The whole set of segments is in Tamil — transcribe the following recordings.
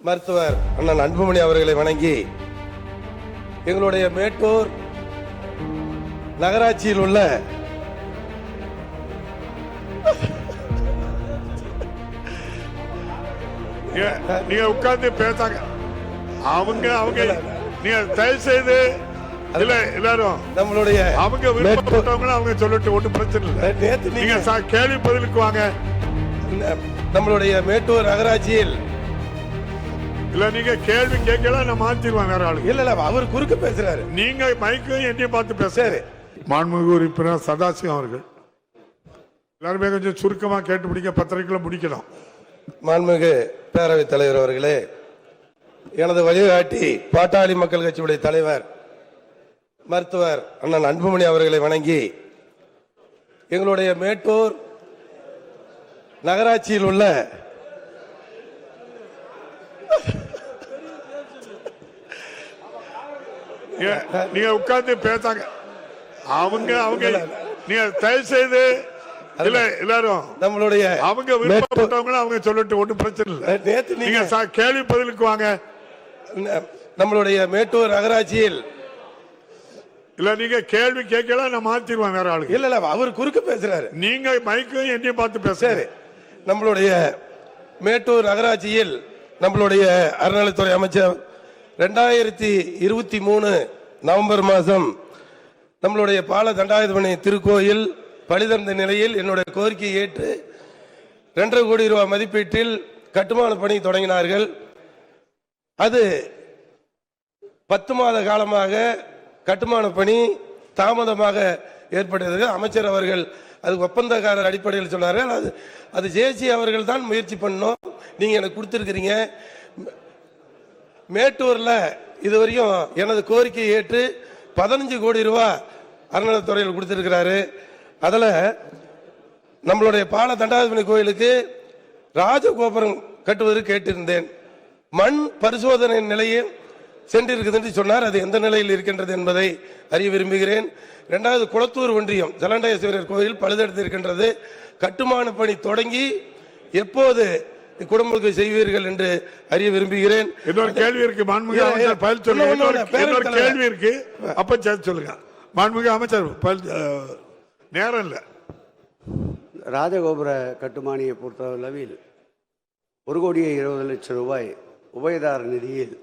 மருத்துவர் அண்ணன் அன்புமணி அவர்களை வணங்கி எங்களுடைய மேட்டூர் நகராட்சியில் உள்ள நீங்க உட்கார்ந்து பேசாங்க. அவங்க நீங்க தயவு செய்து இல்ல எல்லாரும் நம்மளுடைய அவங்க விருப்பப்பட்டவங்க அவங்க சொல்லட்டு ஒன்றும் பிரச்சனை இல்லை. நேத்து நீங்க கேள்வி பதிலுக்கு வாங்க. நம்மளுடைய மேட்டூர் நகராட்சியில் இல்ல நீங்க கேள்வி கேட்கல நான் மாத்திடுவேன் வேற ஆளு. இல்ல அவர் குறுக்க பேசுறாரு. நீங்க மைக்கு என்னையும் பார்த்து பேசுறாரு. மாண்புமிகு உறுப்பினர் சதாசிவம் அவர்கள் எல்லாருமே கொஞ்சம் சுருக்கமா கேட்டு முடிக்க, பத்திரிகைகளை முடிக்கணும். மாண்புமிகு பேரவைத் தலைவர் அவர்களே, எனது வழிகாட்டி பாட்டாளி மக்கள் கட்சியுடைய தலைவர் மருத்துவர் அண்ணன் அன்புமணி அவர்களை வணங்கி எங்களுடைய மேட்டூர் நகராட்சியில் உள்ள நீங்க உட்கார்ந்து பேசாங்க. அவங்க நீங்க தயவு செய்து இல்ல எல்லாரும் நம்மளுடைய அவங்க விருப்பப்பட்டவங்க அவங்க சொல்லட்டு ஒன்றும் பிரச்சனை இல்லை. நேத்து நீங்க கேள்வி பதிலுக்கு வாங்க. நம்மளுடைய மேட்டூர் நகராட்சியில் இல்ல நீங்க கேள்வி கேட்கல நான் மாத்திடுவேன் வேற ஆளு. இல்ல அவர் குறுக்க பேசுறாரு. நீங்க மைக்கு என்னையும் பார்த்து பேசுறாரு. நம்மளுடைய மேட்டூர் நகராட்சியில் நம்மளுடைய அறநிலைத்துறை அமைச்சர் 2023 நவம்பர் மாதம் நம்மளுடைய பால தண்டாயுதபணி திருக்கோயில் பழுதடைந்த நிலையில் என்னுடைய கோரிக்கையை ஏற்று 2.5 கோடி ரூபாய் மதிப்பீட்டில் கட்டுமான பணி தொடங்கினார்கள். அது 10 மாத காலமாக கட்டுமான பணி தாமதமாக ஏற்பட்டது. அமைச்சர் அவர்கள் அது ஒப்பந்தக்காரர் அடிப்படையில் சொன்னார்கள். அது ஜேசி அவர்கள் தான் முயற்சி பண்ணோம். நீங்க எனக்கு கொடுத்துருக்கிறீங்க. மேட்டூர்ல இதுவரையும் எனது கோரிக்கையை ஏற்று 15 கோடி ரூபாய் அறநிலைத்துறையில் கொடுத்திருக்கிறாரு. அதுல நம்மளுடைய பால தண்டாயுதபணி கோயிலுக்கு ராஜகோபுரம் கட்டுவதற்கு கேட்டிருந்தேன். மண் பரிசோதனை நிலையில் சென்றிருக்குது என்று சொன்னார். அது எந்த நிலையில் இருக்கின்றது என்பதை அறிய விரும்புகிறேன். 2வது, குளத்தூர் ஒன்றியம் ஜலண்டேஸ்வரர் கோயில் பழுதடைந்து இருக்கின்றது. கட்டுமான பணி தொடங்கி எப்போது குடும்பங்களுக்கு செய்வீர்கள் என்று அறிய விரும்புகிறேன். இன்னொரு கேள்வி இருக்கு. மாண்புமிகு அமைச்சர் பதில் சொல்லுங்க. இன்னொரு கேள்வி இருக்கு, அப்ப சொல்லுங்க. மாண்புமிகு அமைச்சர் நேரம் இல்லை. ராஜகோபுர கட்டுமானியை பொறுத்தளவில் 1,20,00,000 ரூபாய் உபயதார நிதியில்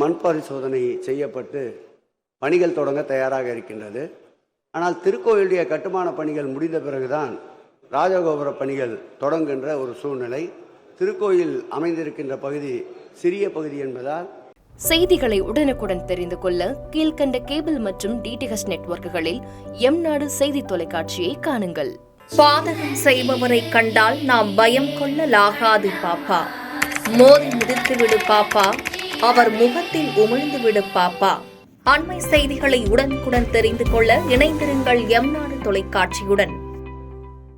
மண் பரிசோதனை செய்யப்பட்டு பணிகள் தொடங்க தயாராக இருக்கின்றது. ஆனால் திருக்கோயிலுடைய கட்டுமான பணிகள் முடிந்த பிறகுதான் ராஜகோபுர பணிகள் தொடங்குகின்ற ஒரு சூழ்நிலை. திருக்கோயில் அமைந்திருக்கின்ற பகுதி சிறிய பகுதி என்பதால் செய்திகளை உடனுக்குடன் தெரிந்து கொள்ள கீழ்கண்ட கேபிள் மற்றும் டிடிஎச் நெட்வொர்க்குகளில் எம்நாடு செய்தி தொலைக்காட்சியை காணுங்கள். பாதகம் செய்பவரை கண்டால் நாம் பயம் கொள்ளலாகாது பாப்பா. மோதி மிதித்துவிடு பாப்பா, அவர் முகத்தில் உமிழ்ந்துவிடு பாப்பா. அண்மை செய்திகளை உடனுக்குடன் தெரிந்து கொள்ள இணைந்திருங்கள் எம்நாடு தொலைக்காட்சியுடன்.